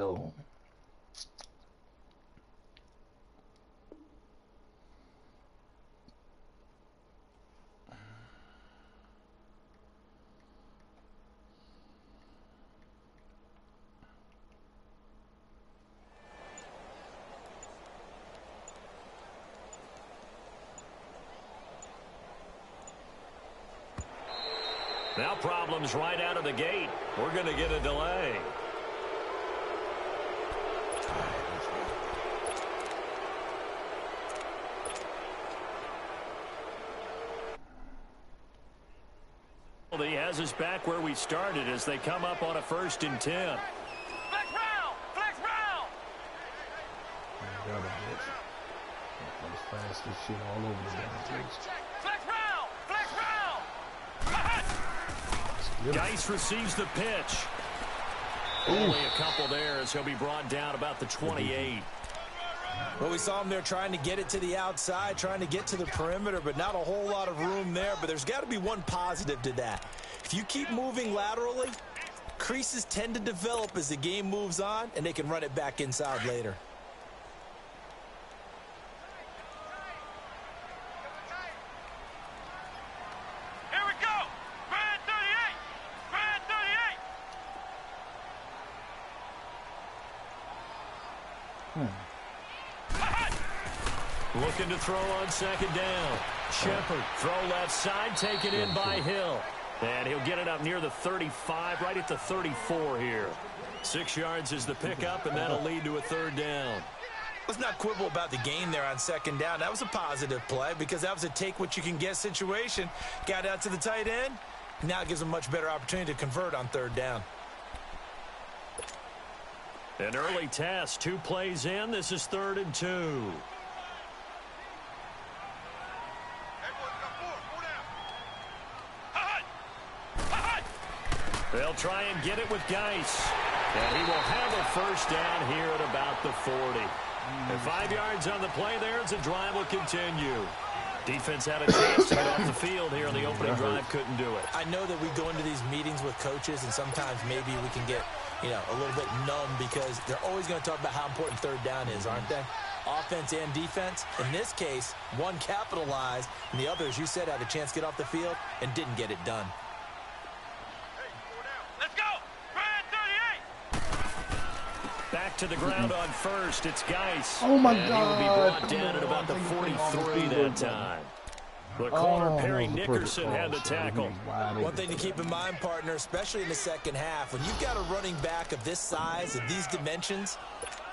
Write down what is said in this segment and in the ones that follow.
go. Now problems right out of the gate. We're going to get a delay. He has us back where we started as they come up on a 1st and 10. Flex round! Flex round! Fast as shit all over the damn place. Flex round! Flex round! Geis receives the pitch. Only a couple there as he'll be brought down about the 28. Well, we saw him there trying to get it to the outside, trying to get to the perimeter, but not a whole lot of room there. But there's got to be one positive to that. If you keep moving laterally, creases tend to develop as the game moves on, and they can run it back inside later. Here we go! Brand 38! Brand 38! Looking to throw on 2nd down. Shepard, throw left side, taken in by Hill. And he'll get it up near the 35, right at the 34 here. 6 yards is the pickup, and that'll lead to a 3rd down. Let's not quibble about the gain there on 2nd down. That was a positive play because that was a take-what-you-can-get situation. Got out to the tight end. Now it gives them a much better opportunity to convert on 3rd down. An early test, 2 plays in. This is 3rd and 2. They'll try and get it with Geis. And he will have a 1st down here at about the 40. And 5 yards on the play there as the drive will continue. Defense had a chance to get off the field here on the opening drive, couldn't do it. I know that we go into these meetings with coaches, and sometimes maybe we can get, a little bit numb because they're always going to talk about how important 3rd down is, aren't they? Offense and defense. In this case, one capitalized, and the other, as you said, had a chance to get off the field and didn't get it done. Let's go! Brand 38! Back to the ground on 1st. It's Geis. Oh, my and God. He will be brought down at about the 43 that time. The corner, Perry Nickerson, had the tackle. One thing to keep in mind, partner, especially in the 2nd half, when you've got a running back of this size, of these dimensions,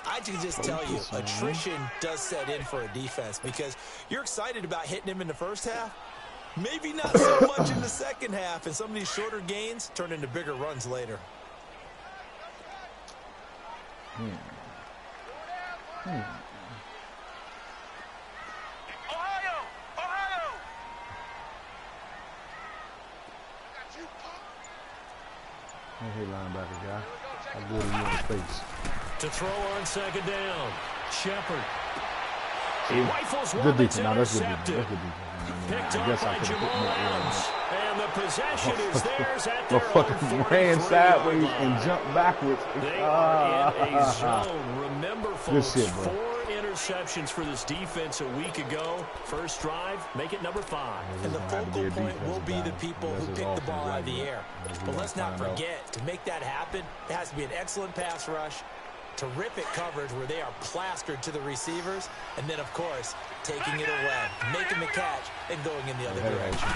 I can just tell you, attrition does set in for a defense because you're excited about hitting him in the 1st half. Maybe not so much in the 2nd half, and some of these shorter gains turn into bigger runs later. Ohio! Ohio! Hey, linebacker guy. I go to you in the face. To throw on 2nd down. Shepard. He rifles one Good that's defense. Now that's good defense. intercepted. That's good defense. Picked I up guess I by could have Jamal put more Adams. And the possession is theirs at The their own fucking 43 ran sideways line. and jumped backwards. They are in a zone. Remember, Good folks, shit, bro. 4 interceptions for this defense a week ago. 1st drive, make it number 5. And the focal point will be the people who pick the ball out of the air. But let's not forget, to make that happen, it has to be an excellent pass rush, terrific coverage where they are plastered to the receivers, and then, of course, taking it away, making the catch, and going in the other direction.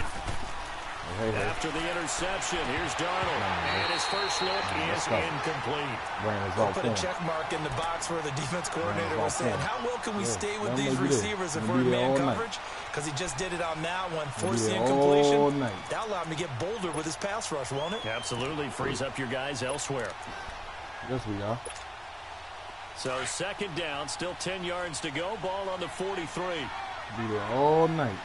After the interception, here's Darnold. And his first look is incomplete. Put a check mark in the box where the defense coordinator was saying, how well can we stay with these receivers if we're in man coverage? Because he just did it on that one, forced the incompletion. That allowed him to get bolder with his pass rush, won't it? Absolutely. Frees up your guys elsewhere. Yes, we are. So 2nd down, still 10 yards to go. Ball on the 43. Be there all night.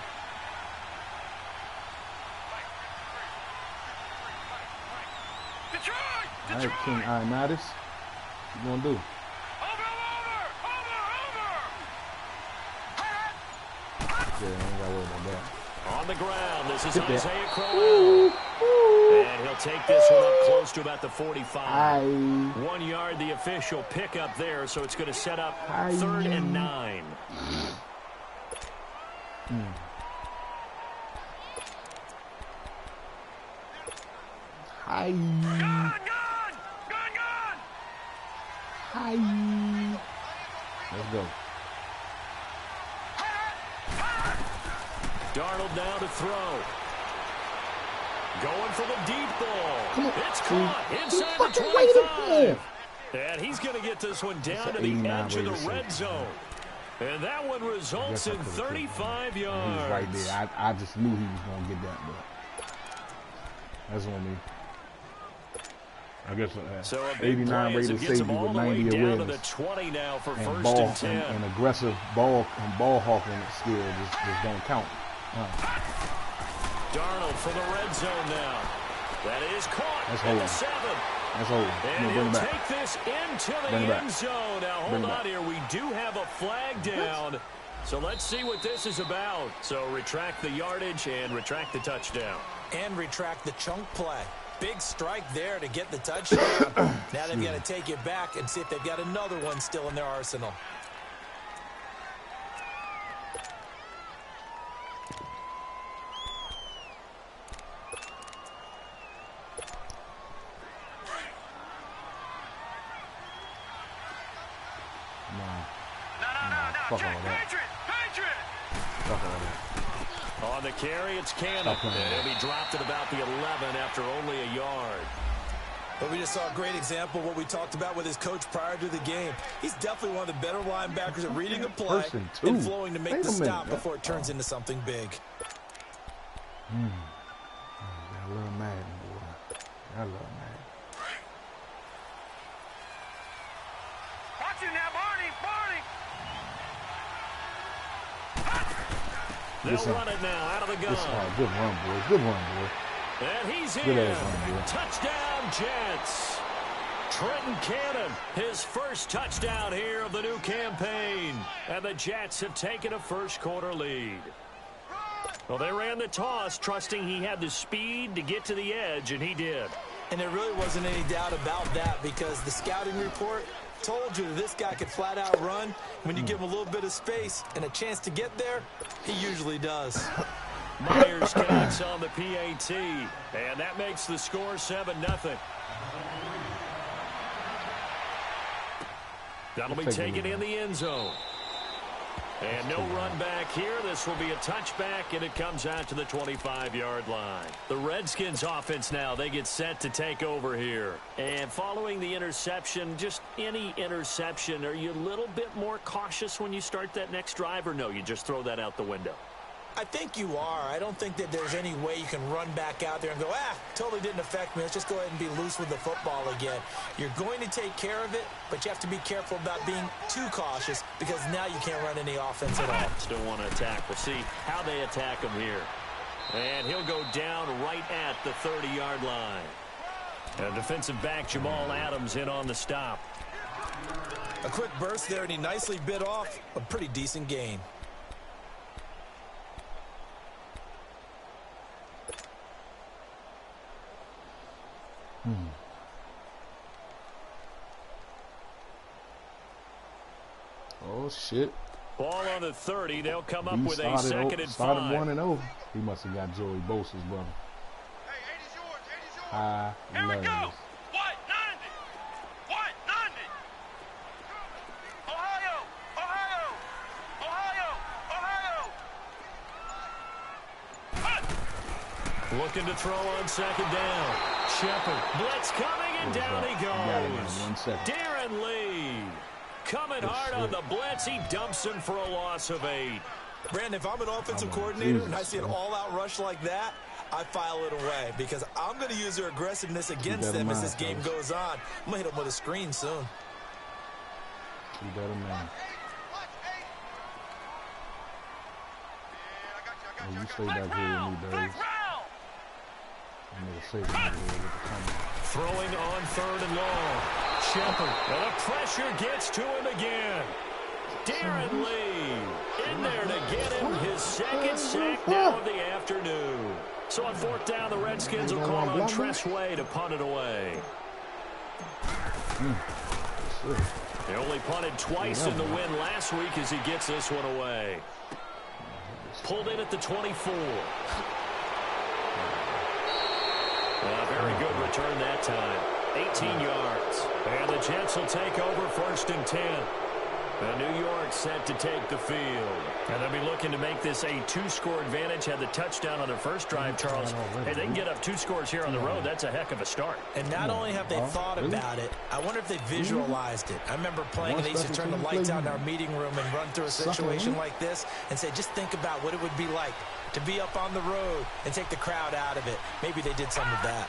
Detroit! All right, King Ioannidis. What you gonna do? Over! Yeah, I ain't gotta worry about that. On the ground, this is Isaiah Crowell. And he'll take this one up close to about the 45. 1 yard, the official pickup there, so it's going to set up 3rd and 9. Hi. Let's go. Darnold now to throw. Going for the deep ball. It's caught inside the 25. And he's going to get this one down to the edge of the red zone. And that one results in 35 yards. He was right there. I just knew he was going to get that, but that's on me. I guess so 89 rated safety with 90 awareness. To the 20 now for and first ball, and 10. and aggressive ball hawking skill just don't count. Darnold for the red zone now. That is caught at the 7. That's over. And bring he'll it back. take this into the end zone. Now hold on here. We do have a flag down. So let's see what this is about. So retract the yardage and retract the touchdown. And retract the chunk play. Big strike there to get the touchdown. Now they've got to take it back and see if they've got another one still in their arsenal. Fuck all that. Fuck all that. On the carry, it's Cannon. He'll be dropped at about the 11 after only a yard. But we just saw a great example of what we talked about with his coach prior to the game. He's definitely one of the better linebackers at reading a play and flowing to make the stop before it turns into something big. I love Madden, boy. I love Madden. Watch it now, Barney! They'll run it now out of the gun. Good run, boy. Good run, boy. And he's in. Good run, boy. Touchdown, Jets. Trenton Cannon, his first touchdown here of the new campaign. And the Jets have taken a first-quarter lead. Well, they ran the toss, trusting he had the speed to get to the edge, and he did. And there really wasn't any doubt about that because the scouting report told you that this guy could flat out run. When you give him a little bit of space and a chance to get there, he usually does. Myers connects on the PAT, and that makes the score 7-0. That'll be taken in the end zone. And no run back here. This will be a touchback, and it comes out to the 25-yard line. The Redskins offense now, they get set to take over here. And following the interception, just any interception, are you a little bit more cautious when you start that next drive, or no, you just throw that out the window? I think you are. I don't think that there's any way you can run back out there and go, totally didn't affect me. Let's just go ahead and be loose with the football again. You're going to take care of it, but you have to be careful about being too cautious because now you can't run any offense at all. Still want to attack. We'll see how they attack him here. And he'll go down right at the 30-yard line. And defensive back Jamal Adams in on the stop. A quick burst there, and he nicely bit off a pretty decent gain. Oh, shit. Ball on the 30. They'll come up with a 2nd and 5. Started 1-0. He must have got Joey Bosa's brother. Hey, 80's yours. Here we go. What? 90. What? 90. Ohio. Looking to throw on 2nd down. Shepard. Blitz coming, and down he goes. Darren Lee. Coming hard on the blitz. He dumps him for a loss of 8. Brandon, if I'm an offensive coordinator and I see an all-out rush like that, I file it away because I'm going to use their aggressiveness against them as this game goes on. I'm going to hit them with a screen soon. Keep that in mind. Oh, you stay back here with me, Dave. Throwing on 3rd and long. Shepard. And the pressure gets to him again. Darren Lee in there to get him his second sack now of the afternoon. So on fourth down, the Redskins will call on Tress Way to punt it away. They only punted twice in the win last week as he gets this one away. Pulled in at the 24. Very good return that time. 18 yards. And the Jets will take over 1st and 10. And New York set to take the field. And they'll be looking to make this a 2-score advantage. Had the touchdown on their first drive, Charles. Hey, they can get up 2 scores here on the road. That's a heck of a start. And not only have they thought about it, I wonder if they visualized it. I remember playing, and they used to turn the lights out in our meeting room and run through a situation like this and say, just think about what it would be like to be up on the road and take the crowd out of it. Maybe they did some of that.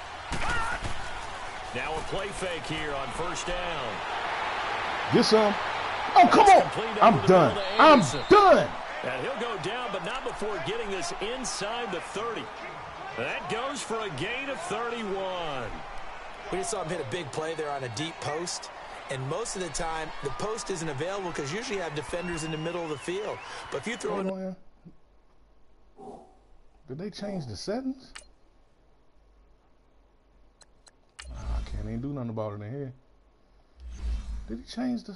Now a play fake here on 1st down. Get some. Oh, come on. I'm done. I'm done. And he'll go down, but not before getting this inside the 30. That goes for a gain of 31. We just saw him hit a big play there on a deep post. And most of the time, the post isn't available because usually you have defenders in the middle of the field. But if you throw in... Did they change the settings? I can't even do nothing about it in here. Did he change the...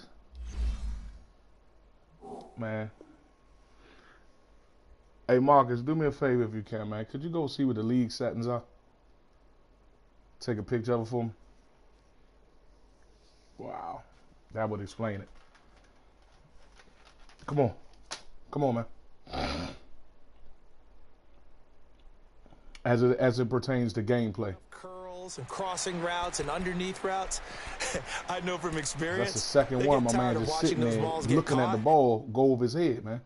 Man. Hey, Marcus, do me a favor if you can, man. Could you go see what the league settings are? Take a picture of it for me. Wow. That would explain it. Come on. Come on, man. As it pertains to gameplay. Curls and crossing routes and underneath routes. I know from experience. That's the second one. My man just sitting there looking at the ball go over his head, man.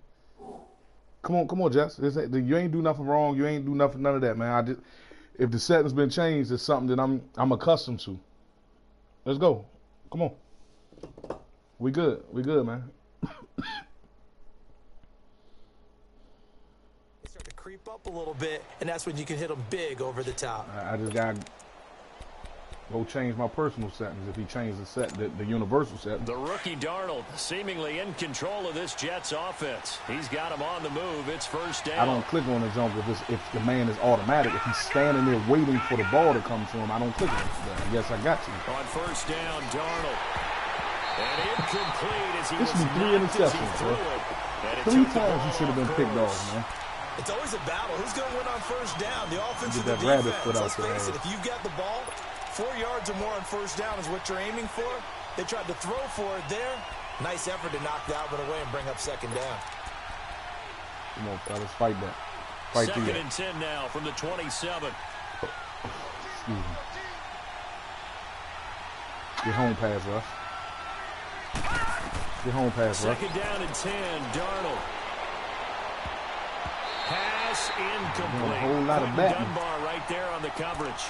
Come on, Jess. You ain't do nothing wrong. You ain't do nothing, none of that, man. If the setting's been changed, it's something that I'm accustomed to. Let's go. Come on. We good. We good, man. Start to creep up a little bit, and that's when you can hit them big over the top. I just got to go change my personal settings if he changed the universal settings. The rookie Darnold seemingly in control of this Jets offense. He's got him on the move. It's 1st down. I don't click on the jump if the man is automatic. If he's standing there waiting for the ball to come to him, I don't click on it. Yes, I got to. On 1st down, Darnold. And incomplete as he was knocked 3 interceptions, bro. 3 times he should have been picked off, man. It's always a battle. Who's going to win on 1st down? The offense or the defense? Let's face it, if you've got the ball, 4 yards or more on 1st down is what you're aiming for. They tried to throw for it there. Nice effort to knock that one away and bring up 2nd down. Come on, fellas, fight that. Fight 2nd and 10 now from the 27. Excuse me. Get home pass, Russ. Get home pass, Russ. 2nd down and 10, Darnold. Pass incomplete. A whole lot of batting. Dunbar right there on the coverage.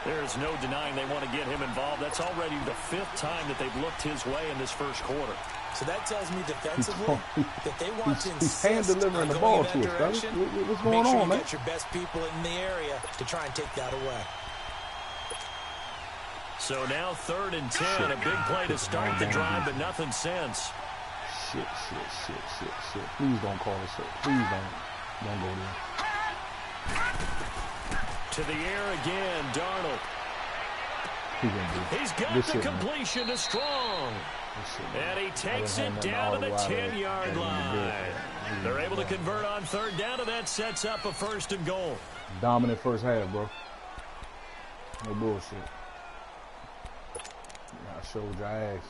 There is no denying they want to get him involved. That's already the 5th time that they've looked his way in this 1st quarter. So that tells me defensively that they want to insist hand delivering the ball to us, fellas. What's going on, man? Make sure you get your best people in the area to try and take that away. So now 3rd and 10, a big play to start the drive, but nothing since. Shit. Please don't call us up. Please don't go there. To the air again, Darnold. He's got the completion to Strong. And he takes it down to the 10-yard line. They're able to convert on 3rd down, and that sets up a 1st and goal. Dominant first half, bro. No bullshit. I showed your ass.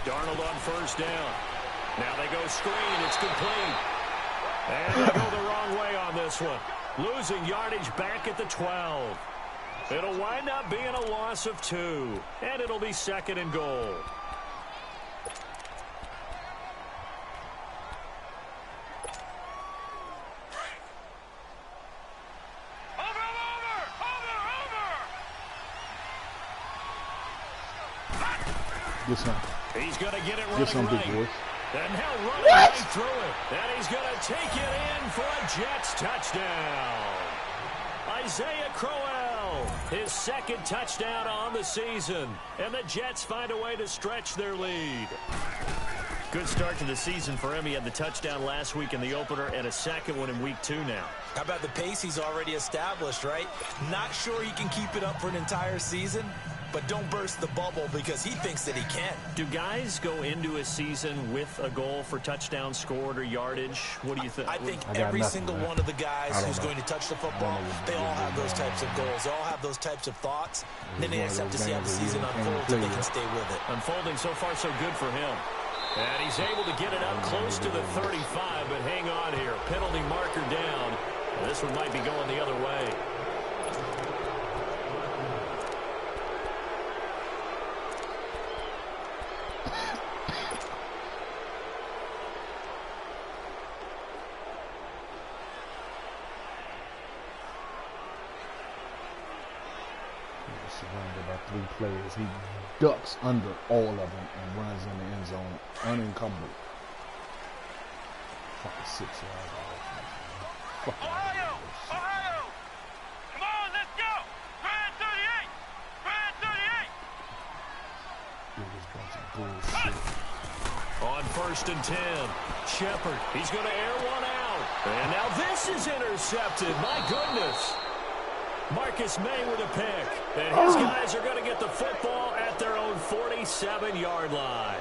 Darnold on 1st down. Now they go screen. It's complete. And they go the wrong way on this one. Losing yardage back at the 12. It'll wind up being a loss of 2. And it'll be 2nd and goal. Get some. He's going to get it running Get some, big right. boys. And now running right through it. And he's going to take it in for a Jets touchdown. Isaiah Crowell, his second touchdown on the season. And the Jets find a way to stretch their lead. Good start to the season for him. He had the touchdown last week in the opener and a second one in week 2 now. How about the pace he's already established, right? Not sure he can keep it up for an entire season, but don't burst the bubble because he thinks that he can. Do guys go into a season with a goal for touchdown scored or yardage? What do you think? I think every single one of the guys who's going to touch the football, they all have those types of goals. They all have those types of thoughts. And then they just have to see how the season unfolds and they can stay with it. Unfolding so far so good for him. And he's able to get it up close to the 35, but hang on here. Penalty marker down. This one might be going the other way. Surrounded by 3 players. He ducks under all of them and runs in the end zone unencumbered. Fucking 6 yards. Ohio! Ohio! Come on, let's go! Grand 38! Grand 38! This bunch of bullshit. On 1st and 10, Shepard, he's going to air one out. And now this is intercepted. My goodness. Marcus May with a pick. And his guys are going to get the football at their own 47-yard line.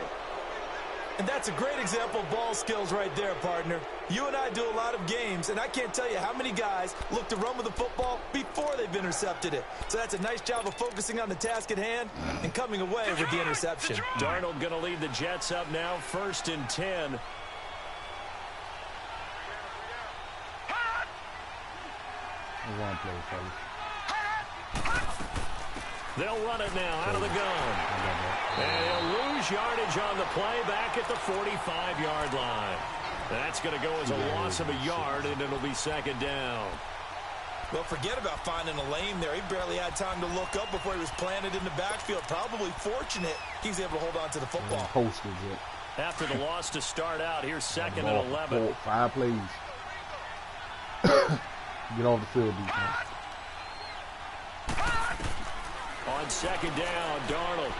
And that's a great example of ball skills right there, partner. You and I do a lot of games, and I can't tell you how many guys look to run with the football before they've intercepted it. So that's a nice job of focusing on the task at hand and coming away with the interception. Darnold going to lead the Jets up now, 1st and 10. One play, fellas. They'll run it now out of the gun. And he'll lose yardage on the play back at the 45-yard line. That's going to go as a loss of a yard, and it'll be 2nd down. Well, forget about finding a lane there. He barely had time to look up before he was planted in the backfield. Probably fortunate he was able to hold on to the football. Posted it. After the loss to start out, here's 2nd and 11. 5 plays. Get off the field, defense. On 2nd down, Darnold.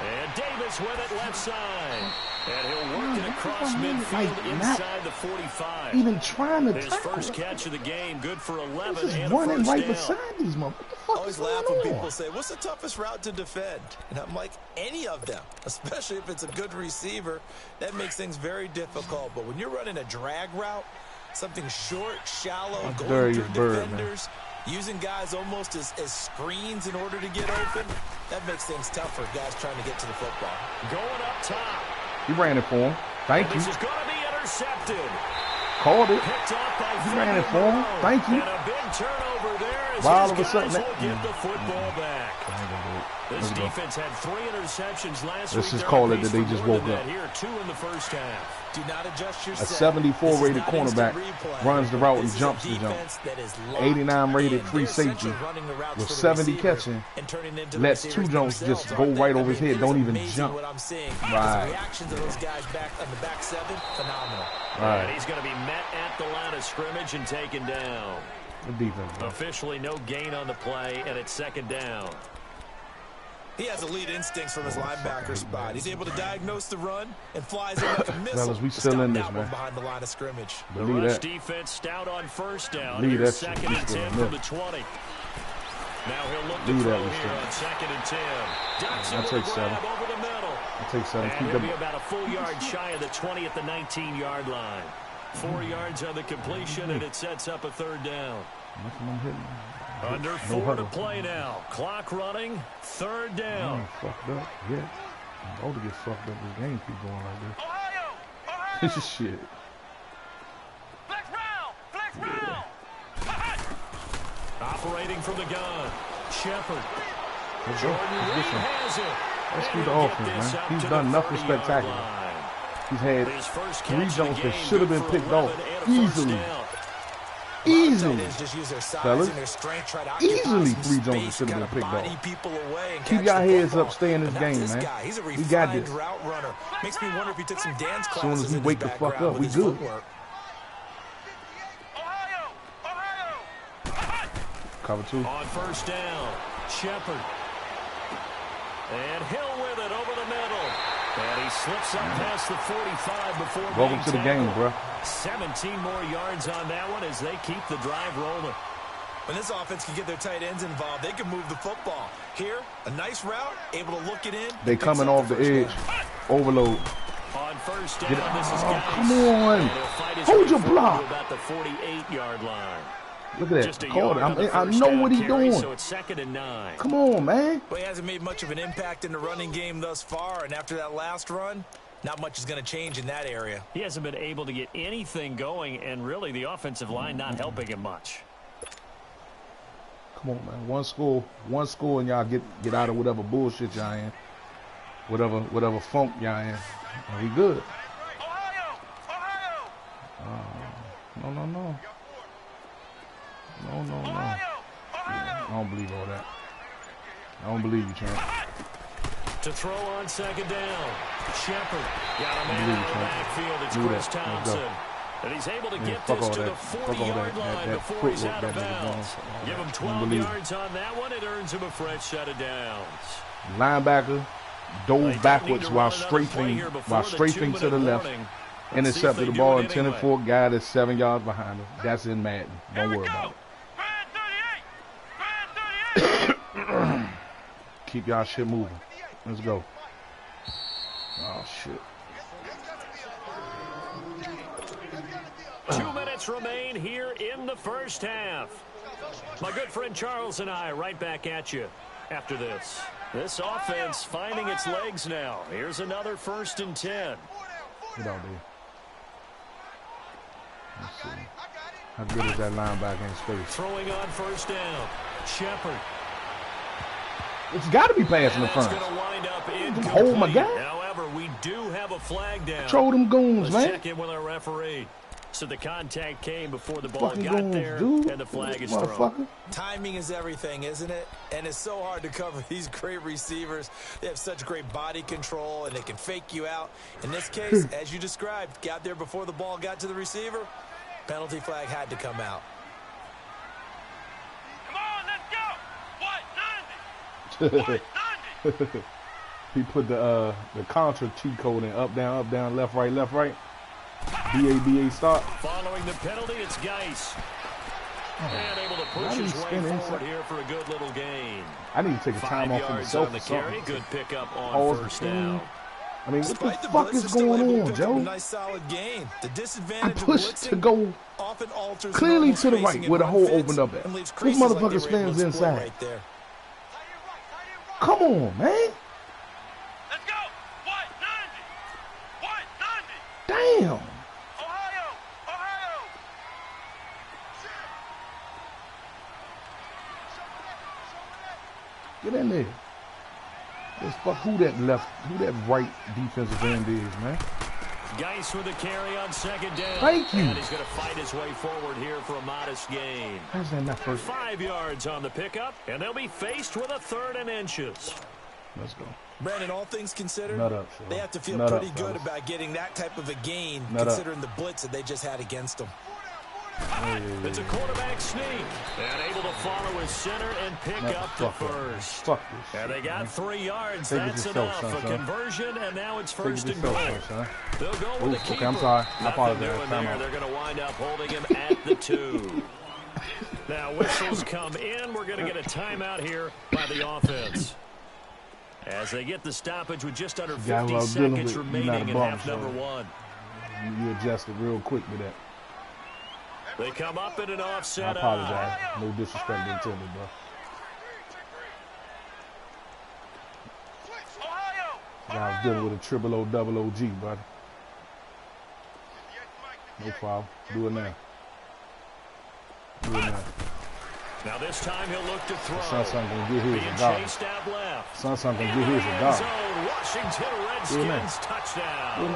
And Davis with it left side. And he'll work it across midfield inside the 45. Even trying to his tackle. First catch of the game, good for 11 Just and a running first right down. beside these motherfuckers. I always laugh when people say, what's the toughest route to defend? And I'm like, any of them, especially if it's a good receiver. That makes things very difficult. But when you're running a drag route, something short, shallow, going through defenders, using guys almost as screens in order to get open, that makes things tough for guys trying to get to the football. Going up top. He ran it for him. Thank you. This is going to be intercepted. Called it. Picked up by He ran it for him. Thank you. And a big turnover there as all his of a sudden guys will get the football back. This defense had 3 interceptions last week. Let's just call it that they just woke up. Here, 2 in the first half. Do not adjust your A 74 rated cornerback runs the route and jumps the jump. 89 rated free safety with 70 catching, lets 2 jumps just go right over his head, don't even jump. Right. Reactions of those guys back on the back 7, phenomenal. Right. And he's going to be met at the line of scrimmage and taken down. Good defense, bro. Officially no gain on the play, and it's 2nd down. He has elite instincts from his linebacker spot. He's able to diagnose the run and flies in like a missile. Fellas, we still in this, man. Behind the line of scrimmage. The Believe rush that. defense stout on 1st down. Believe Here's that 2nd and shit. 10 from the 20. Now he'll look to Believe throw that here shit. on 2nd and 10. Ducks I'll him take with a 7. grab over the middle. I'll take 7. And Keep he'll them. be about a full yard shy of the 20 at the 19-yard line. 4 yards on the completion, and it sets up a 3rd down. Nothing I'm hitting. Under No 4 to huddle. play now. Clock running. 3rd down. I'm fucked up. Yeah. I'm about to get fucked up. This game keep going like Ohio! Ohio! this. This is shit. Flex round! Flex round! Operating from the gun. Shepard. Let's go. Jordan Let's Reed get some. has it. Let's And do the he'll offense, get this man. up He's to done the nothing 30-yard spectacular. line. He's had His first 3 catch of the jumps that game, should have good been for picked off 11 and a first easily. down. Easily, just use their size fellas. and their strength, try to Easily, occupy 3 some Jones space, should have been kinda picked body off. people away and Keep catch your the heads football. up, stay in this But game, this man. guy, he's a We got refined this. route runner. Makes me wonder if he took some dance As soon as classes we in wake his the fuck background up, with we his good. footwork. Cover 2. On first down, Shepard. And Hill with it over the middle. And he slips up past the 45 before Welcome to the game, bro. 17 more yards on that one as they keep the drive rolling. When this offense can get their tight ends involved, they can move the football. Here, a nice route, able to look it in. They coming off the edge. Overload. On first down, Get it. this is Oh, Geis. come on. And he'll fight his Hold way your forward block. to about the 48-yard line. Look at Just that. a Call yard it. on the I first know down what he's carry, doing. So it's 2nd and 9. Come on, man. Well, he hasn't made much of an impact in the running game thus far, and after that last run, not much is going to change in that area. He hasn't been able to get anything going, and really the offensive line not helping him much. Come on, man. One score, and y'all get out of whatever bullshit y'all in. Whatever funk y'all in. And we good. No. I don't believe all that. I don't believe you, champ. To throw on 2nd down, Shepard got a man believe out you, of the champ. backfield. It's Do Chris that. Let's Thompson. go. And he's able to Man, get fuck this all to the that. Fuck all 40-yard that. line That before he's footwork out of that nigga bounds. doing. Give him 12 Unbelievable. yards on that one. It earns him a fresh set of downs. Linebacker They dove don't backwards need to while run another play strafing here before the to the 2-minute left. warning. Let's see if Intercepted they the do ball, it intended anyway. for a guy that's 7 yards behind him. That's in Madden. Don't worry about it. Keep y'all shit moving. Let's go. Oh, shit. 2 minutes remain here in the first half. My good friend Charles and I right back at you after this. This offense finding its legs now. Here's another 1st and 10. Get out there. Let's see. How good is that linebacker in space? Throwing on 1st down. Shepard. It's got to be passing the That's front. going to wind up incomplete. Hold my guy. However, we do have a flag down. Control them goons, Let's man. check in with our referee. So the contact came before the ball Fucking got goons, there, dude. and the flag is thrown. Motherfucker. Timing is everything, isn't it? And it's so hard to cover these great receivers. They have such great body control, and they can fake you out. In this case, as you described, got there before the ball got to the receiver. Penalty flag had to come out. Come on, let's go. What? 90. He put the contra cheat code in up, down, left, right. BABA start. Following the penalty, it's Geis. And able to Why push did he his way spin forward inside? here for a good little gain. I need to take a 5 time off for yards myself on the or carry. something. Good pickup on Pause the 1st game. down. I mean, what Despite the the fuck blitz, is they're still going able to on, pick up Joe? a nice solid gain. The I disadvantage of pushed to blitzing go often alters clearly normal to the spacing right and where the run hole fits opened up at. and leaves This creases like motherfucker they were able spins to exploit inside. right there. Come on, man. Let's go. What? 90. Damn. Ohio. Get in there. Just fuck who that right defensive end is, man. Geis with a carry on 2nd down. Thank you. And he's going to fight his way forward here for a modest gain. How's that not first? 5 yards on the pickup, and they'll be faced with a 3rd and inches. Let's go. Brandon, all things considered, Nut up, Phil. they have to feel Nut pretty up, good fellas. about getting that type of a gain, Nut up. considering the blitz that they just had against them. It's a quarterback sneak. And able to follow his center and pick up the first. Fuck this. And they shit, got man. 3 yards. Take it That's yourself, enough. son. A conversion, and now it's Take it 1st and goal. yourself, son. They'll go with Ooh, the okay, keeper. I'm sorry. I Nothing apologize. doing Time there. out. They're going to wind up holding him at the 2. Now whistles come in. We're going to get a timeout here by the offense. As they get the stoppage with just under 50 Guy who I was dealing seconds with, he's not a remaining in bum, half so- number 1. You adjusted real quick with that. They come up in an I offset apologize. No disrespect intended, bro. Ohio. I was dealing with a triple O, double OG, brother. No problem. Do it now. Do it now. Now this time he'll look to throw. Son gonna get his Being regardless. chased out left. Son gonna get his End regardless. zone. Washington Red Redskins touchdown.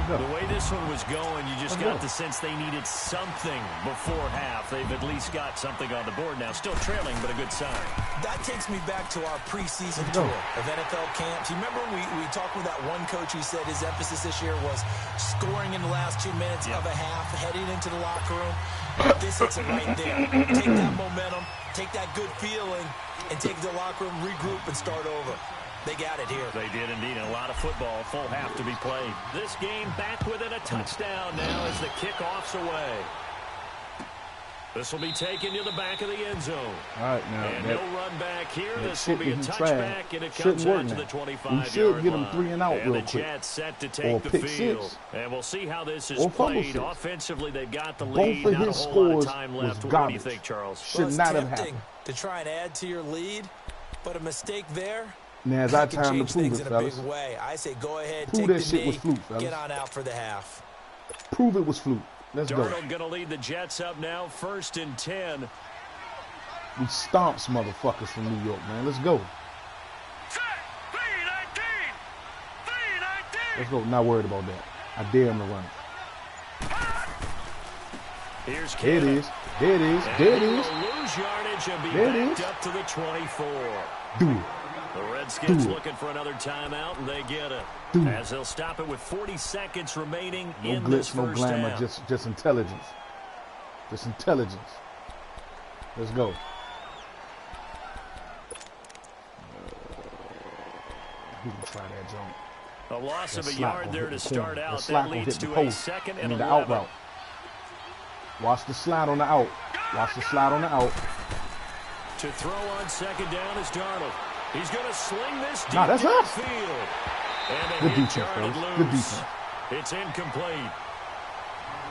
The way this one was going, you just got the sense they needed something before half. They've at least got something on the board now. Still trailing, but a good sign. That takes me back to our preseason tour of NFL camps. You remember we talked with that one coach who said his emphasis this year was scoring in the last 2 minutes of a half, heading into the locker room. This hits it right there. Take that momentum, take that good feeling, and take the locker room, regroup, and start over. They got it here. They did indeed. A lot of football, full half to be played. This game back within a touchdown now as the kickoff's away. This will be taken to the back of the end zone. All right, now. And no run back here. This will be a touchback, and it comes out to the 25-yard line. We should get them 3 and out real quick. And the Jets set to take the field. And we'll see how this is played. Offensively, they've got the lead. Both of his scores was what do you think, Charles? Should not have happened. To try and add to your lead, but a mistake there. Now it's our time to prove it, fellas. I say go ahead, prove that shit was fluke, fellas. Get on out for the half. Prove it was fluke. Let's go. Darnold going to lead the Jets up now, 1st and 10. We stomps motherfuckers from New York, man. Let's go. Let's go. Not worried about that. I dare him to run it. Here's there it is. There it is. There it is. Lose yardage and be there it is. Up to the 24. Do it. The Redskins looking for another timeout, and they get it. As they'll stop it with 40 seconds remaining in glitz, this first no glamour, half. just intelligence. Just intelligence. Let's go. He can try that jump. A loss of a yard there to start out. That leads to a second and 11. The out route. Watch the slide on the out. Watch the slide on the out. To throw on second down is Darnold. He's going to sling this deep that's us. Field. Good defense, fellas. Good defense. It's incomplete.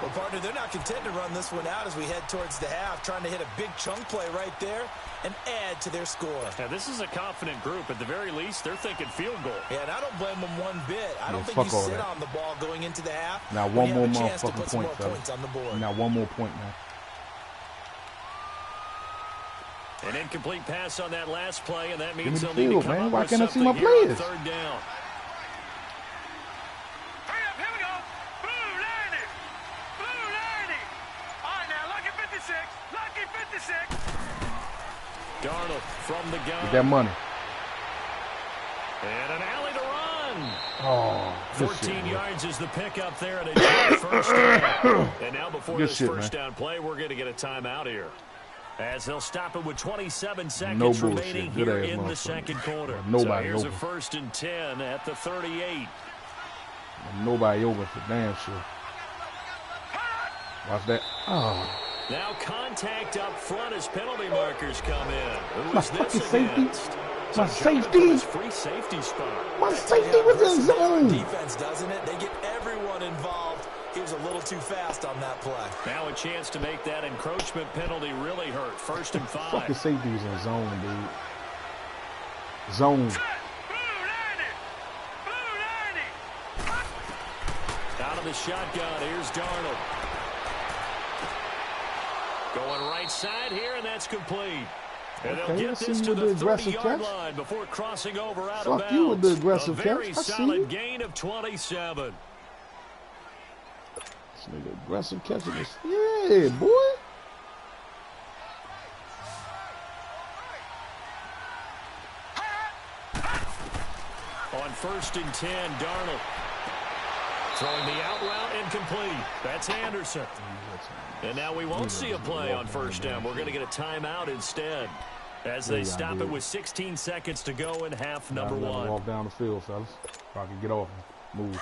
Well, partner, they're not content to run this one out as we head towards the half, trying to hit a big chunk play right there and add to their score. Now, this is a confident group. At the very least, they're thinking field goal. Yeah, and I don't blame them one bit. I don't think you sit on the ball going into the half. Now, one more motherfucking point, fellas. On the board. Now, one more point, man. An incomplete pass on that last play, and that means they'll need to come up Why with can't I see my something players? here on 3rd down. Hurry up, here we go. Blue 90. Blue 90. All right, now, lucky 56. Lucky 56. Darnold from the gun. Get that money. And an alley to run. Oh, 14 yards is the pickup there, and a first down. And now before this first down play, we're going to get a timeout here. As they'll stop it with 27 seconds remaining here in the second quarter. Here's a 1st and 10 at the 38. Nobody over for damn sure. Watch that. Oh. Now contact up front as penalty markers come in. My fucking safety. My safety. Free safety spot. My safety was in zone. Defense, doesn't it? They get everyone involved. He was a little too fast on that play. Now a chance to make that encroachment penalty really hurt. 1st and 5. Fucking safety was in zone, dude. Zone. Out of the shotgun, here's Darnold. Going right side here, and that's complete. And they'll get this to the 30-yard line before crossing over out of bounds. Fuck you with the aggressive catch. A very solid gain of 27. This nigga aggressive catching this. Yeah, boy. On 1st and 10, Darnold. Throwing the out route incomplete. That's Anderson. And now we won't see a play on 1st down. We're going to get a timeout instead. As they stop it with 16 seconds to go in half number 1. Walk down the field, fellas. If I can get off and move.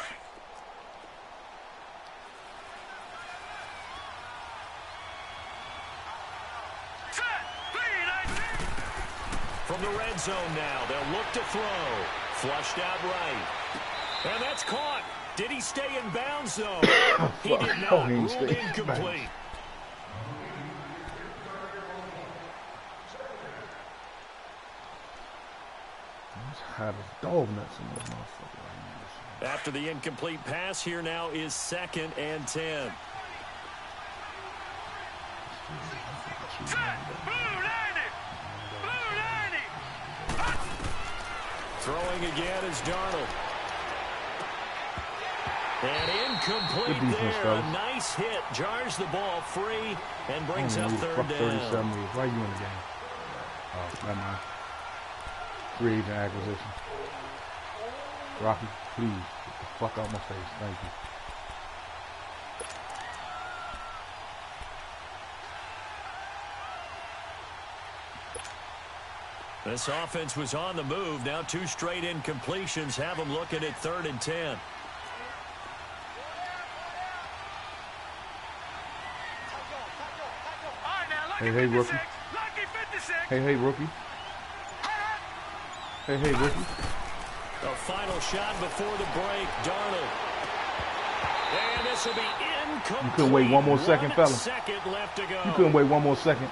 From the red zone now, they'll look to throw. Flushed out right. And that's caught. Did he stay in bounds, though? He did not. Ruled incomplete. Had a dog nuts in this motherfucker. After the incomplete pass, here now is 2nd and 10. Throwing again is Darnold. And incomplete defense, there. A fellas. nice hit. Jars the ball free and brings up third down. 37 years. Why are you in the game? Oh, never mind. Free agent acquisition. Rocky, please get the fuck out my face. Thank you. This offense was on the move. Now 2 straight incompletions have them looking at 3rd and 10. Hey, rookie. Hey, rookie. Hey, rookie. A final shot before the break. Darnold. And this will be incomplete. You couldn't wait one more second, fella. 1 second left to go. You couldn't wait one more second.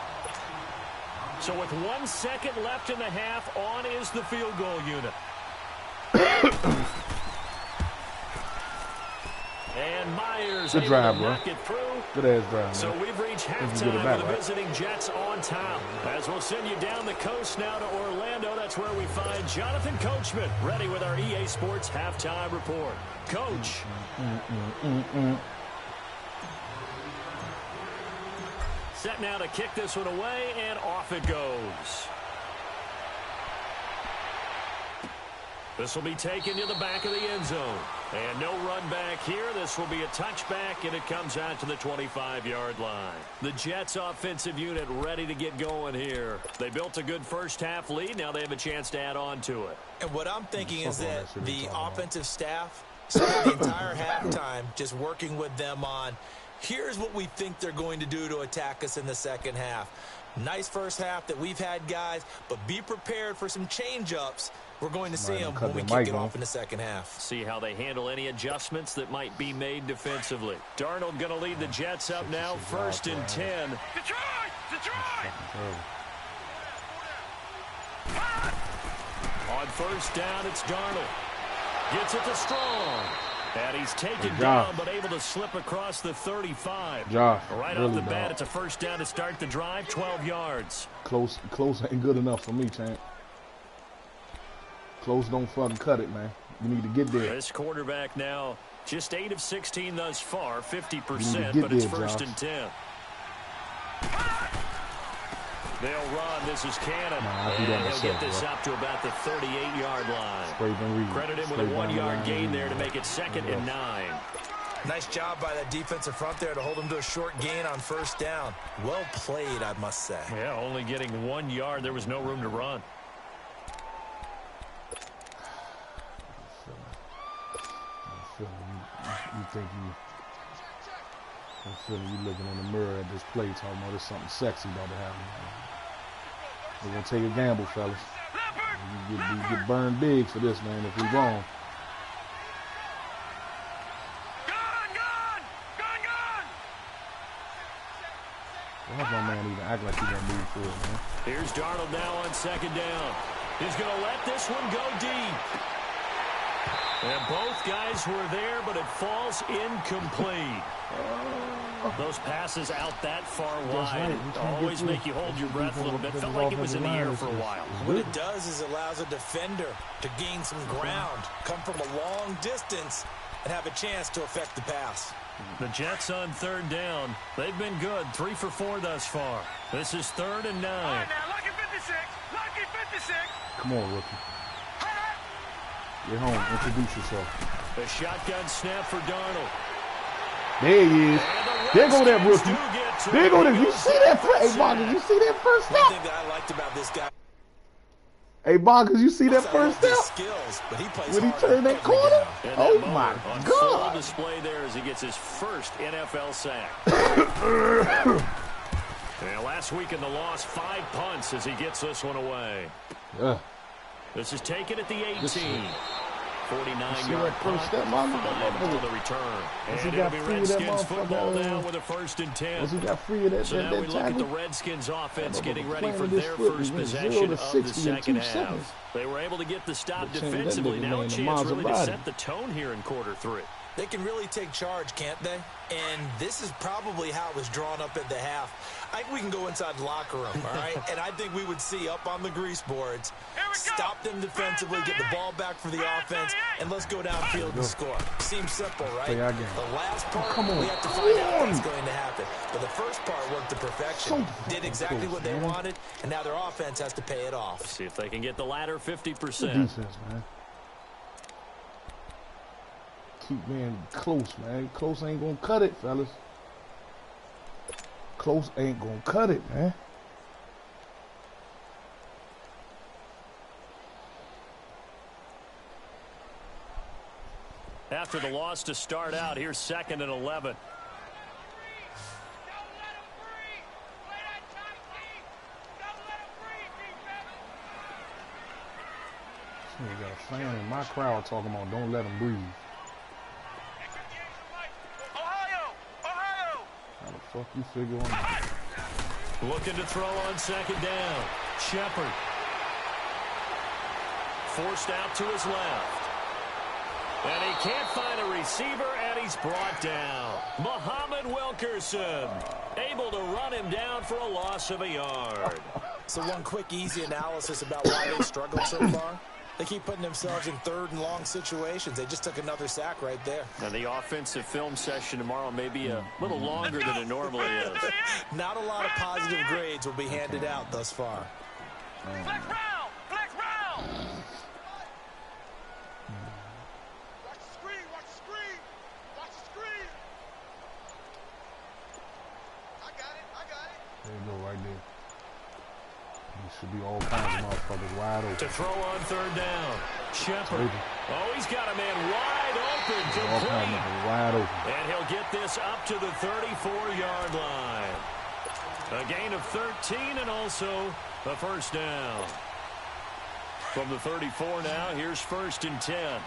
So with 1 second left in the half, on is the field goal unit. And Myers Good drive, bro. knock it through. Good ass drive, man. So we've reached halftime with the visiting Jets on top. As we'll send you down the coast now to Orlando, that's where we find Jonathan Coachman, ready with our EA Sports halftime report. Coach. Set now to kick this one away, and off it goes. This will be taken to the back of the end zone. And no run back here. This will be a touchback, and it comes out to the 25-yard line. The Jets offensive unit ready to get going here. They built a good first-half lead. Now they have a chance to add on to it. And what I'm thinking is that the offensive staff spent the entire halftime just working with them on, here's what we think they're going to do to attack us in the second half. Nice first half that we've had, guys, but be prepared for some change-ups. We're going to see them when we kick it off in the second half. See how they handle any adjustments that might be made defensively. Darnold going to lead the Jets up now, 1st and 10. Detroit! On 1st down, it's Darnold. Gets it to Strong. And he's taken down, but able to slip across the 35. Right off the bat, it's a 1st down to start the drive, 12 yards. Close ain't good enough for me, champ. Close don't fucking cut it, man. You need to get there. This quarterback now, just 8 of 16 thus far, 50%, but it's 1st and 10. They'll run. This is Cannon. And he'll get this up to about the 38-yard line. Credit him with a 1-yard gain there to make it 2nd and 9. Nice job by that defensive front there to hold him to a short gain on 1st down. Well played, I must say. Yeah, only getting 1 yard. There was no room to run. I'm feeling you looking in the mirror at this play talking about there's something sexy about to happen. We're going to take a gamble, fellas. We get burned big for this, man, if we wrong. Why does my man even act like he's going to move forward, man? Here's Darnold now on 2nd down. He's going to let this one go deep. And both guys were there, but it falls incomplete. Those passes out that far wide always make you hold your breath a little bit. Felt like it was in the air for a while. What it does is allows a defender to gain some ground, come from a long distance, and have a chance to affect the pass. The Jets on 3rd down. They've been good, 3 for 4 thus far. This is 3rd and 9. All right, now, lucky 56. Lucky 56. Come on, rookie. Get home. Introduce yourself. The shotgun snap for Darnold. There he is. There go that rookie. There go that. You see that first? Hey, Boggers, you see that first step? One thing that I liked about this guy. Hey, Boggers, you see that first step? Skills, but he plays when he turned that corner? Oh, my God. Full display there as he gets his first NFL sack. And last week in the loss, 5 punts as he gets this one away. This is taken at the 18. 49-yard punt, followed the return. And it'll be Redskins football now with a 1st and 10. So now we look at the Redskins offense getting ready for their first possession of the second half. They were able to get the stop defensively. Now a chance really to set the tone here in quarter 3. They can really take charge, can't they? And this is probably how it was drawn up at the half. I think we can go inside the locker room, all right? And I think we would see up on the grease boards, stop them defensively, get the ball back for the offense, and let's go downfield and score. Seems simple, right? The last part, we have to find out what's going to happen. But the first part worked to perfection. Did exactly what they wanted, and now their offense has to pay it off. See if they can get the latter 50%. Defense, man. Keep being close, man. Close ain't gonna cut it, fellas. Close ain't gonna cut it, man. After the loss to start out, here's 2nd and 11. You got a fan in my crowd talking about don't let him breathe. How the fuck you figure on that? Looking to throw on 2nd down. Shepard. Forced out to his left. And he can't find a receiver, and he's brought down. Muhammad Wilkerson able to run him down for a loss of a yard. So one quick, easy analysis about why they struggled so far. They keep putting themselves in 3rd and long situations. They just took another sack right there. And the offensive film session tomorrow may be a little longer than it normally is. Not a lot of positive grades will be handed out thus far. Flex round! Flex round! Watch the screen! Watch the screen! Watch the screen! I got it! There you go, right there. There should be all kinds of motherfuckers wide open. To throw on 3rd down. Shepard. Oh, he's got a man wide open. All kinds of wide open. And he'll get this up to the 34-yard line. A gain of 13 and also a 1st down. From the 34 now, here's 1st and 10.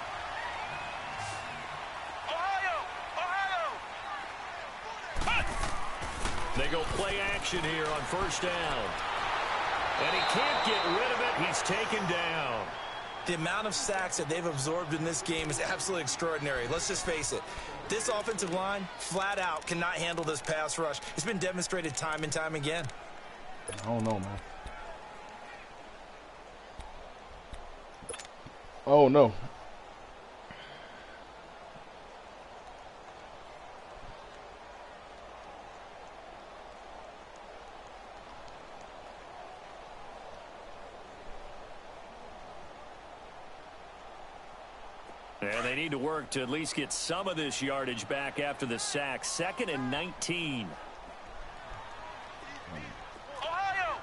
They go play action here on 1st down. And he can't get rid of it. He's taken down. The amount of sacks that they've absorbed in this game is absolutely extraordinary. Let's just face it. This offensive line, flat out, cannot handle this pass rush. It's been demonstrated time and time again. I don't know, man. Oh, no. And they need to work to at least get some of this yardage back after the sack. 2nd and 19. Ohio!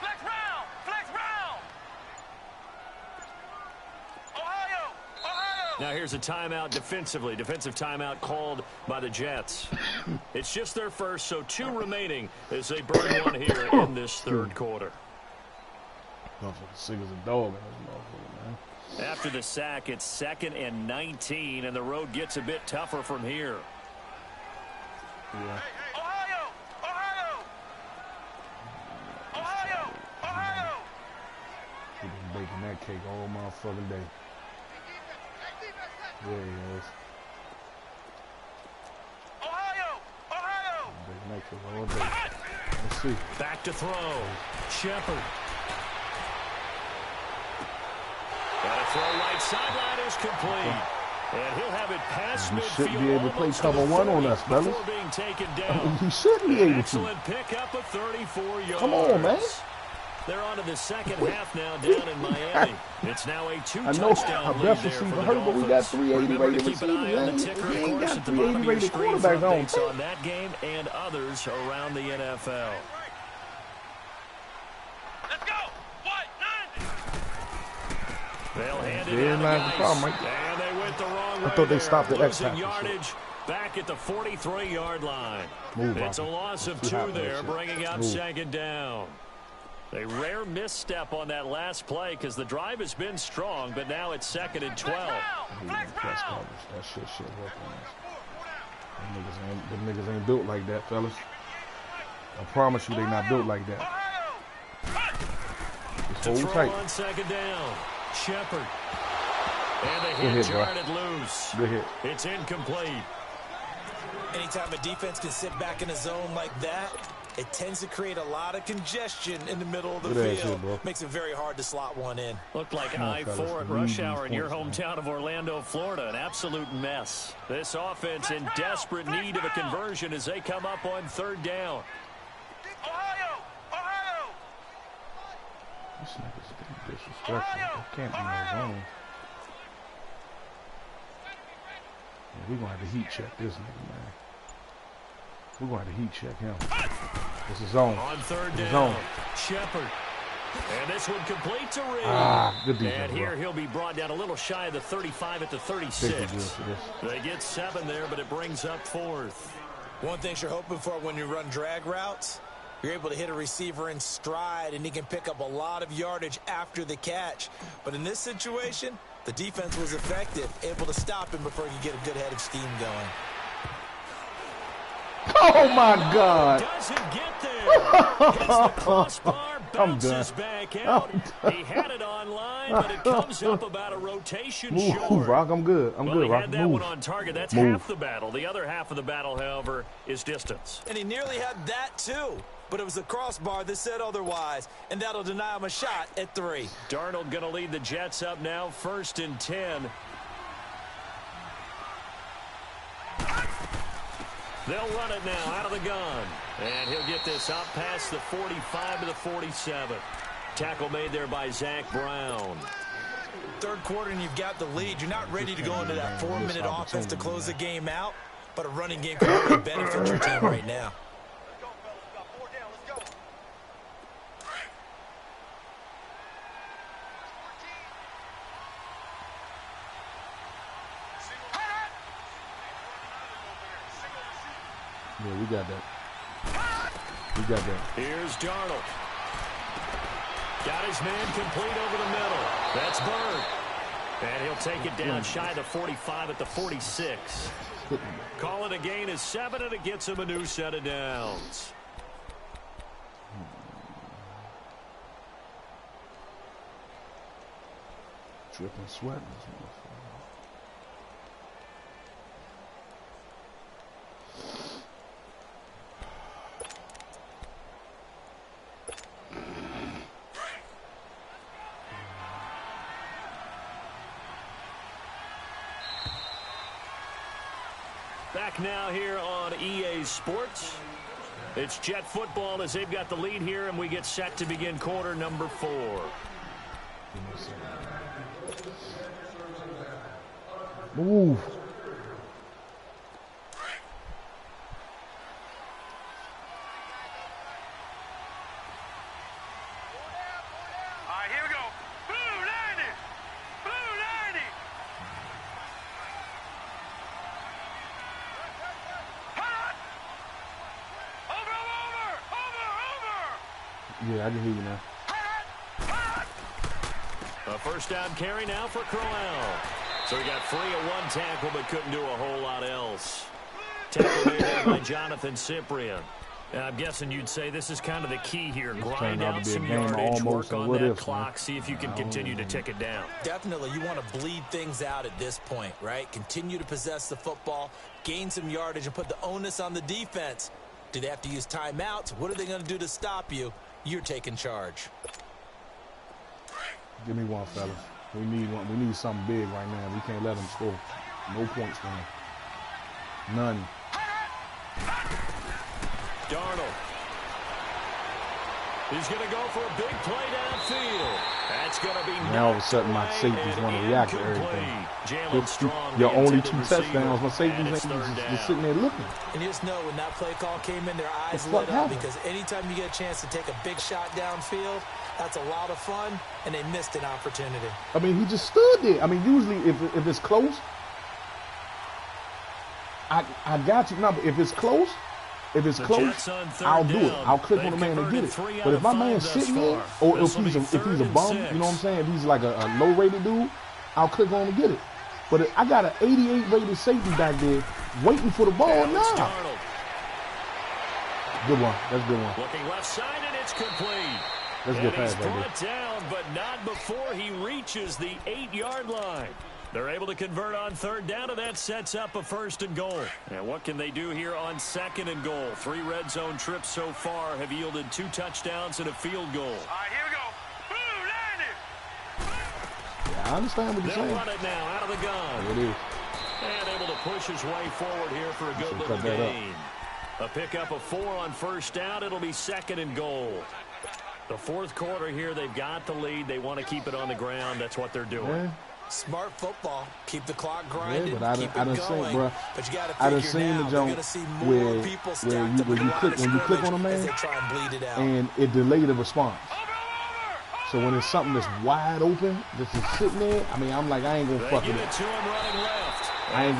Flex round! Flex round! Ohio! Now here's a timeout defensively. Defensive timeout called by the Jets. It's just their first, so 2 remaining as they burn one here in this 3rd quarter. Motherfucker sick as a dog in this motherfucker, man. After the sack, it's 2nd and 19, and the road gets a bit tougher from here. Yeah. Ohio! He been baking that cake all motherfucking day. Yeah, he is. Ohio! Baking that cake all day. Let's see. Back to throw. Shepard. Got a throw right sideline is complete. And he'll have it past midfield. You should be able to play cover 1 on us, fellas. Being taken down. You should be able to. Excellent pickup of 34 yards. Come on, man. They're on to the 2nd half now down in Miami. It's now a 2-touchdown lead. I know our best receiver hurt, but we got 380 rated keep an eye on the receivers. ticker, We of ain't course, got at the bottom 380 of your rated screen for quarterbacks on updates on that game and others around the NFL. Let's go! What? 90! They'll hand it Therein lies the problem, Mike. Mike. And they went the wrong way. I thought they stopped at X Losing factor. yardage back at the 43-yard line. Move, It's a Bobby. loss of See 2 how that there, shit. bringing up Move. 2nd down. A rare misstep on that last play because the drive has been strong, but now it's 2nd and 12. Flex Press round! coverage. That shit work on us. Them niggas ain't built like that, fellas. I promise you they not built like that. Ohio! Just To hold throw tight. on 2nd down. Shepard. And the hit jarred it loose. Good hit. It's incomplete. Anytime a defense can sit back in a zone like that, it tends to create a lot of congestion in the middle of the field. Shit, makes it very hard to slot one in. Looked like I-4 at rush hour in your hometown of Orlando, Florida. An absolute mess. This offense in desperate need of a conversion as they come up on 3rd down. Ohio! Ohio! This nigga's disrespectful. I can't be in his zone. Yeah, we're going to have to heat check this nigga, man. We're going to have to heat check him. This is zone. On 3rd down, zone. Shepard. And this one complete to Reed. Good defense, and here he'll be brought down a little shy of the 35 at the 36. They get 7 there, but it brings up 4th. One thing you're hoping for when you run drag routes, you're able to hit a receiver in stride, and he can pick up a lot of yardage after the catch. But in this situation, the defense was effective, able to stop him before he could get a good head of steam going. Oh, my God. Doesn't get there. Hits the crossbar, bounces back out. He had it online, but it comes up about a rotation short. Move, Rock. I'm good. I'm good, He Rock. had that one on target. That's half the battle. The other half of the battle, however, is distance. And he nearly had that, too. But it was the crossbar that said otherwise, and that'll deny him a shot at 3. Darnold going to lead the Jets up now, 1st and 10. They'll run it now out of the gun. And he'll get this up past the 45 to the 47. Tackle made there by Zach Brown. 3rd quarter and you've got the lead. You're not ready to go into that 4-minute offense to close the game out, but a running game can really benefit your team right now. Yeah, we got that. We got that. Here's Darnold. Got his man complete over the middle. That's Bird. And he'll take it down shy of the 45 at the 46. Call it a gain of 7, and it gets him a new set of downs. Dripping sweat. Back now here on EA Sports. It's Jet football as they've got the lead here, and we get set to begin quarter number 4. Move. Yeah, I can hear you now. A 1st down carry now for Crowell. So he got free of 1 tackle, but couldn't do a whole lot else. Tackle made there by Jonathan Cyprien. I'm guessing you'd say this is kind of the key here. Grind out some yardage, work on that clock, see if you can continue to tick it down. Definitely. You want to bleed things out at this point, right? Continue to possess the football, gain some yardage, and put the onus on the defense. Do they have to use timeouts? What are they going to do to stop you? You're taking charge. Give me one, fellas. We need one. We need something big right now. We can't let them score. No points for him. None. Darnold. He's going to go for a big play downfield. That's going to be now all of a sudden my safeties want to react to everything. Your only 2 touchdowns, my safeties ain't just sitting there looking. And you just know when that play call came in, their eyes lit up because anytime you get a chance to take a big shot downfield, that's a lot of fun, and they missed an opportunity. I mean, he just stood there. I mean, usually if it's close, I got you. No, but if it's close, I'll do it. I'll click on the man and get it. But if my man's sitting there, or if he's a bum, you know what I'm saying? If he's like a low-rated dude, I'll click on and get it. But if I got an 88-rated safety back there waiting for the ball now. Good one. That's a good one. Looking left side, and it's complete. Let's get past that. Brought down, but not before he reaches the 8-yard line. They're able to convert on third down, and that sets up a 1st and goal. And what can they do here on 2nd and goal? 3 red zone trips so far have yielded 2 touchdowns and a field goal. All right, here we go. Blue Lightning. Yeah, I understand what you're saying. They'll run it now out of the gun. It is. And able to push his way forward here for a good little gain. A pickup of 4 on 1st down. It'll be 2nd and goal. The 4th quarter here, they've got the lead. They want to keep it on the ground. That's what they're doing. Yeah. Smart football. Keep the clock grinding. Yeah, but keep I done it going. seen, bro. But you got to I done figure seen now the they're jump going to see more people stacked up when you click on a man, as they try and bleed it out. and it delayed the response. So when it's something that's wide open, that's just sitting there, I mean, I'm like, I ain't gonna fuck with it. To him running left. I ain't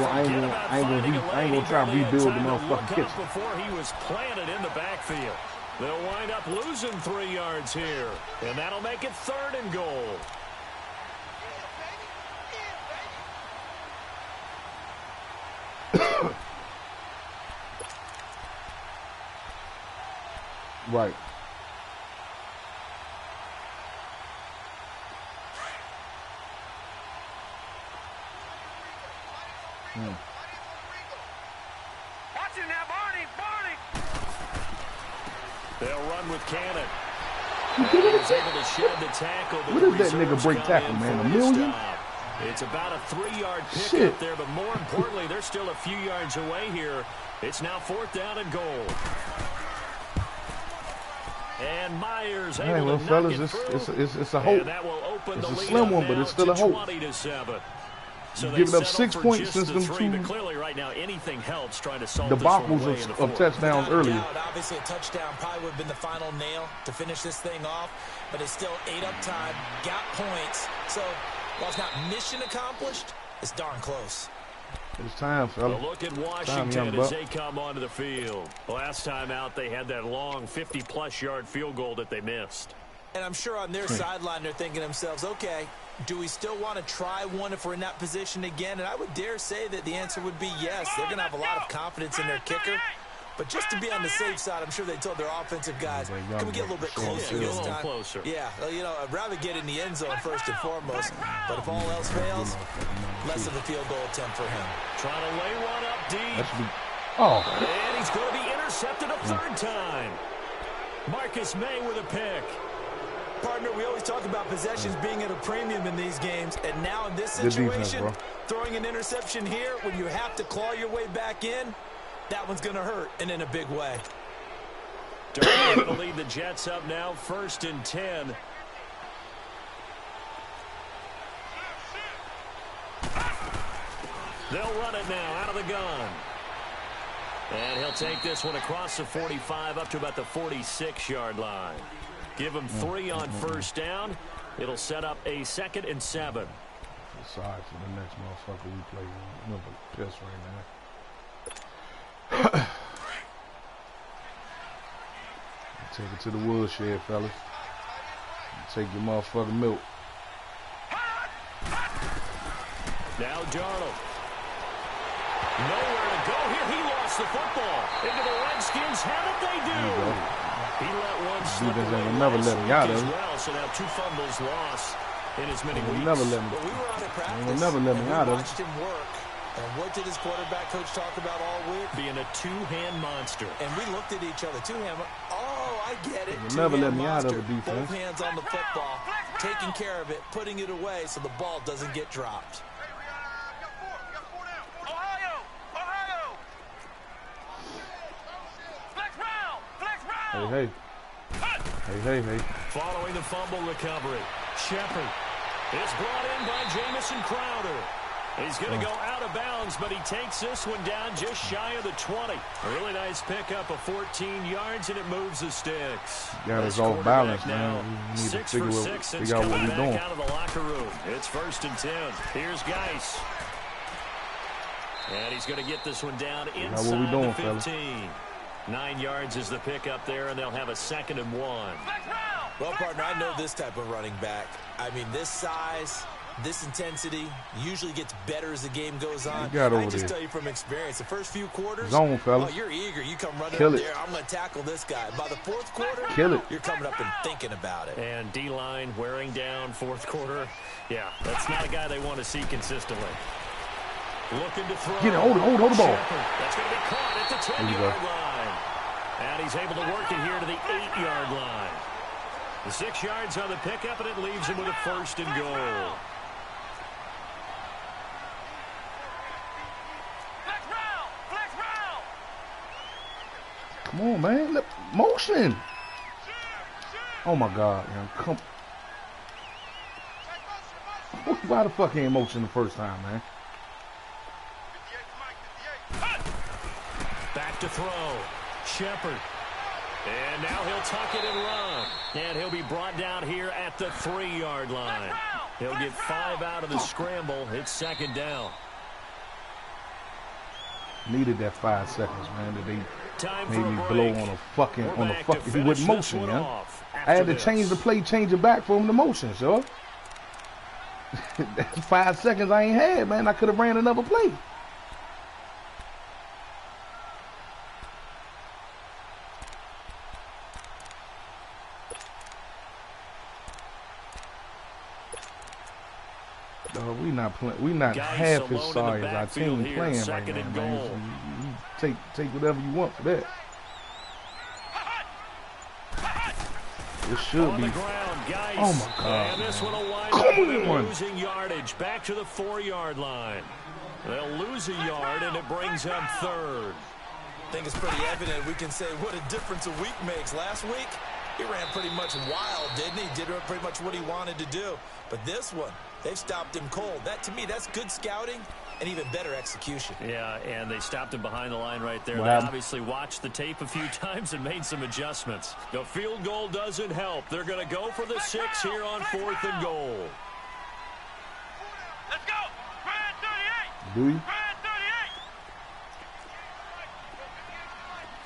gonna try to rebuild the motherfucking kitchen. Before he was planted in the backfield. They'll wind up losing 3 yards here, and that'll make it 3rd and goal. Right. Watch him now, Barney. They'll run with Cannon. And he's able to shed the tackle. What is that nigga break tackle, man? $1 million? It's about a 3-yard pickup Shit. there, but more importantly, they're still a few yards away here. It's now 4th down and goal. And Myers able Hey, well, to fellas, knock it through. it's a hope. And that will open It's the a lead slim up one, but now it's still a to hope. 20-7. So Giving they up 6 settle for points just since the them 3, 2 but clearly right now anything helps trying to solve this one debacles away in the of 4th. touchdowns Without a earlier. doubt, obviously, a touchdown probably would have been the final nail to finish this thing off, but it's still 8 up time, got points. So while it's not mission accomplished, it's darn close. It's time, A fella. look at Time, Washington young as buck. they come onto the field. Last time out, they had that long 50-plus yard field goal that they missed. And I'm sure on their sideline they're thinking to themselves, okay, do we still want to try one if we're in that position again? And I would dare say that the answer would be yes. They're going to have a lot of confidence in their kicker. But just to be on the safe side, I'm sure they told their offensive guys, can we get a little bit closer this time? Closer. Yeah, you know, I'd rather get in the end zone first and foremost. But if all else fails, less of a field goal attempt for him. Trying to lay one up deep. That should be. Oh, And he's going to be intercepted a 3rd time. Marcus May with a pick. Partner, we always talk about possessions being at a premium in these games, and now in this Good defense, situation, bro. throwing an interception here when you have to claw your way back in, that one's going to hurt, and in a big way. Durham going to lead the Jets up now, 1st and 10. They'll run it now out of the gun. And he'll take this one across the 45 up to about the 46-yard line. Give him 3 on 1st down. It'll set up a 2nd and 7. sorry for the next motherfucker we play. I'm gonna piss right now. Take it to the woodshed, fellas. Take your motherfucking milk. Now Darnold. Nowhere to go here. He lost the football. Into the Redskins. How did they do? He let one slip away never let him out of it. well. So now 2 fumbles lost in as many weeks. Never let me. But we were out of practice. Never let me out of it. Watched him work. And what did his quarterback coach talk about all week? Being a 2-hand monster. And we looked at each other. 2-hand. Oh, I get it. You'll never let Two-hand me out of monster. it, defense. Both hands on the football, taking care of it, putting it away so the ball doesn't get dropped. Ohio! Flex round! Hey. Following the fumble recovery. Shepard. It's brought in by Jamison Crowder. He's going to go out of bounds, but he takes this one down just shy of the 20. A really nice pickup of 14 yards, and it moves the sticks. Got us off balance, man. We need to figure out what we're doing. Out of the locker room. It's 1st and 10. Here's Geis. And he's going to get this one down inside what we doing, the 15. fellas. 9 yards is the pickup there, and they'll have a 2nd and 1. Well, partner, I know this type of running back. I mean, this size, This intensity usually gets better as the game goes on. I just tell you from experience, the first few quarters, zone, fella. You're eager. You come running Kill up it. there. I'm going to tackle this guy. By the fourth quarter, kill it. You're coming up and thinking about it. And D-line wearing down fourth quarter. Yeah, that's not a guy they want to see consistently. Looking to throw. Get it. Hold the ball. Shepard. That's going to be caught at the 10-yard line. And he's able to work it here to the 8-yard line. The 6 yards on the pickup, and it leaves him with a 1st and goal. Come on, man. Look, motion. Oh, my God, man. Come. Why the fuck ain't motion the first time, man? Back to throw. Shepard. And now he'll tuck it and run. And he'll be brought down here at the 3-yard line. He'll get 5 out of the scramble. It's 2nd down. Needed that 5 seconds, man, that they Time made me blow on a fucking, he wouldn't motion, man. I had to change the play, change it back for him to motion, sure. That's 5 seconds I ain't had, man. I could have ran another play. We not playing. We not half as sorry as our team playing right now, man. So you take whatever you want for that. It should be. Oh my God! And this one will wind up with losing yardage. Back to the 4-yard line. They'll lose a yard, and it brings them 3rd. I think it's pretty evident we can say what a difference a week makes. Last week, he ran pretty much wild, didn't he? Did pretty much what he wanted to do. But this one, they've stopped him cold. That, to me, that's good scouting and even better execution. Yeah, and they stopped him behind the line right there. Wow. They obviously watched the tape a few times and made some adjustments. The field goal doesn't help. They're going to go for the 6 here on 4th and goal. Let's go. Brand 38. Do you? Brand 38.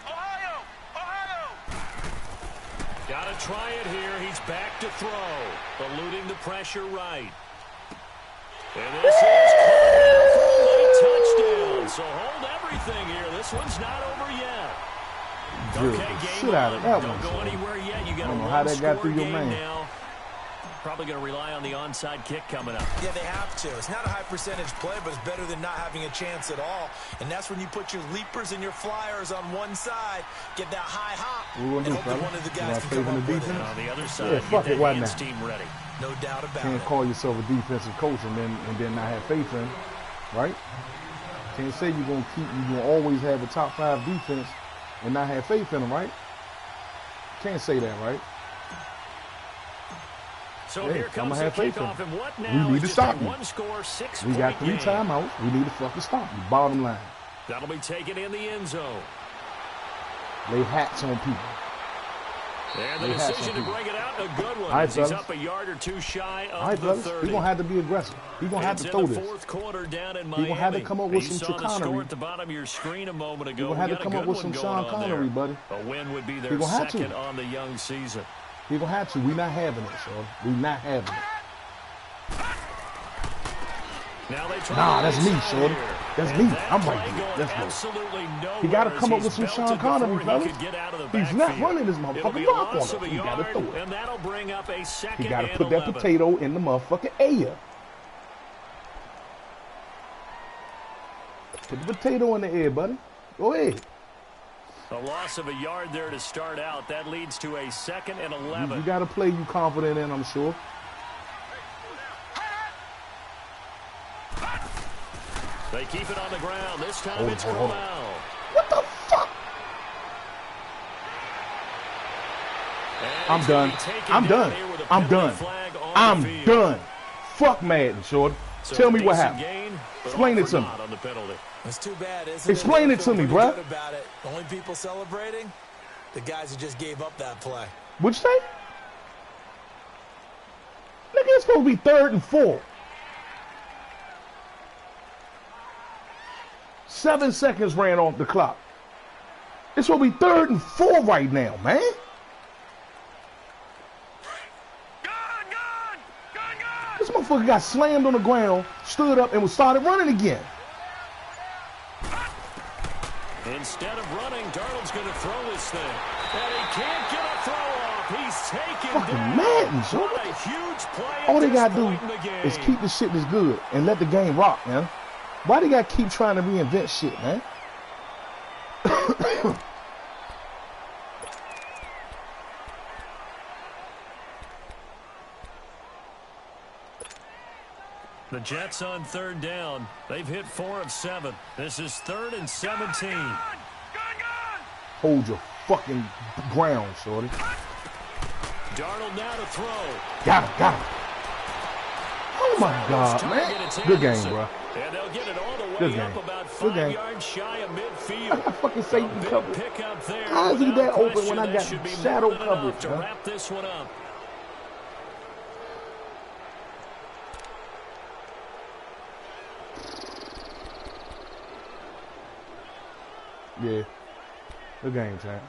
Ohio. Got to try it here. He's back to throw. Eluding the pressure right. And this is caught for a late touchdown. So hold everything here. This one's not over yet. Okay, Shit out of that Don't one. go anywhere yet. You got I don't a know how that got through your game man. now. Probably going to rely on the onside kick coming up. Yeah, they have to. It's not a high percentage play, but it's better than not having a chance at all. And that's when you put your leapers and your flyers on one side, get that high hop, and hope that one of the guys can come up with it. And on the other side, Yeah, fuck it, why get not? that team ready. No doubt about Can't it. call yourself a defensive coach and then not have faith in, right? Can't say you're gonna always have a top 5 defense and not have faith in them, right? Can't say that, right? So Hey, here comes I'ma the have faith in kickoff, him. and what now We need is to just stop a him. one-score, 6-point We got 3 game. timeouts. We need to fucking stop you. Bottom line. That'll be taken in the end zone. Lay hats on people. And the Lay hats decision on to people. bring it out, a good one. All right, As he's fellas. up a yard or 2 shy All of right, the brothers. 30. He's going to have to be aggressive. He's going to have It's to in throw the this. 4th quarter down in He Miami. gonna have to come up with You some saw the score chicanery. at the bottom of your screen a moment ago. He gonna have We to got a come up good with one some going Sean on Connery, there. buddy. A win would be He their gonna have to. second on the young season. He's going to have to. We not having it, so we not having it. Now they try Nah, to that's race me, out shorty. here. That's And me. that I'm play right here. going Let's go. absolutely nowhere He got to as come up he's with some belted Sean Connery, before he fellas. could get out of the He's not backfield. running this It'll be motherfucking a rock loss on of a him. He got to yard, throw it. and that'll bring up a second He got to and put that 11. potato in the motherfucking air. Put the potato in the air, buddy. Go ahead. A loss of a yard there to start out. That leads to a 2nd and 11. You got to play you confident in, I'm sure. They keep it on the ground. This time Hold it's on, hold Corral. on. What the fuck? And I'm he's gonna done. be taken I'm down done. here with a I'm penalty done. flag on I'm the field. done. Fuck Madden, shorty. So Tell a me what decent happened. gain, but Explain all it for to me. naught on the penalty. It's too bad, isn't Explain it? it to me, Pretty bruh. good about it. The only people celebrating, the guys who just gave up that play. What'd you say? Nigga, it's supposed to be 3rd and 4. 7 seconds ran off the clock. It's supposed to be 3rd and 4 right now, man. Gun! This motherfucker Motherfucker got slammed on the ground, stood up, and started running again. Instead of running, Darnold's going to throw this thing. And he can't get a throw off. He's taken Fucking down. Madden, so What a huge play. all they gotta point do in the game. is keep the shit that's good and let the game rock, man. Why they gotta keep trying to reinvent shit, man? The Jets on third down. They've hit 4 of 7. This is 3rd and 17. Hold your fucking ground, shorty. Darnold now to throw. Got him. Oh my God, man. Good game, bro. And they'll get it all the way Good game. up about Good 5 game. yards shy of midfield. I fucking safety Big coverage. pickup there. How is he Without that open question, when I that got should be shadow more than enough coverage, to man? wrap this one up. Yeah. Good game, champ.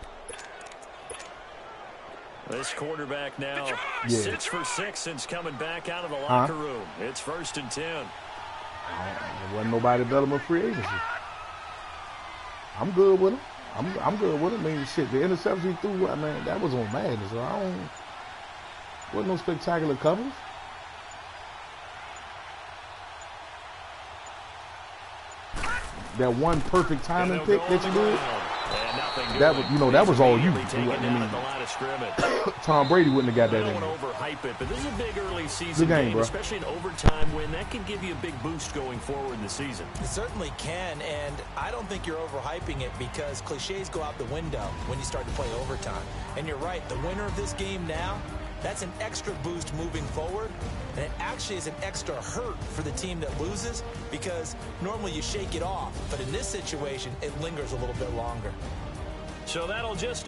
This quarterback now Yeah. 6 for 6 since coming back out of the locker room. It's 1st and 10. There wasn't nobody better than free agency. I'm good with him. I'm good with him. I mean, shit, the interception he threw, I mean, that was on Madden, so I don't. Wasn't no spectacular covers. That one perfect timing pick that you did. That was, you know, that was all you. Tom Brady wouldn't have got that in I there. don't want to overhype it, but this is a big early season Good game, bro. especially an overtime win. That can give you a big boost going forward in the season. It certainly can, and I don't think you're overhyping it because cliches go out the window when you start to play overtime. And you're right, the winner of this game now, that's an extra boost moving forward, and it actually is an extra hurt for the team that loses because normally you shake it off, but in this situation, it lingers a little bit longer. So that'll just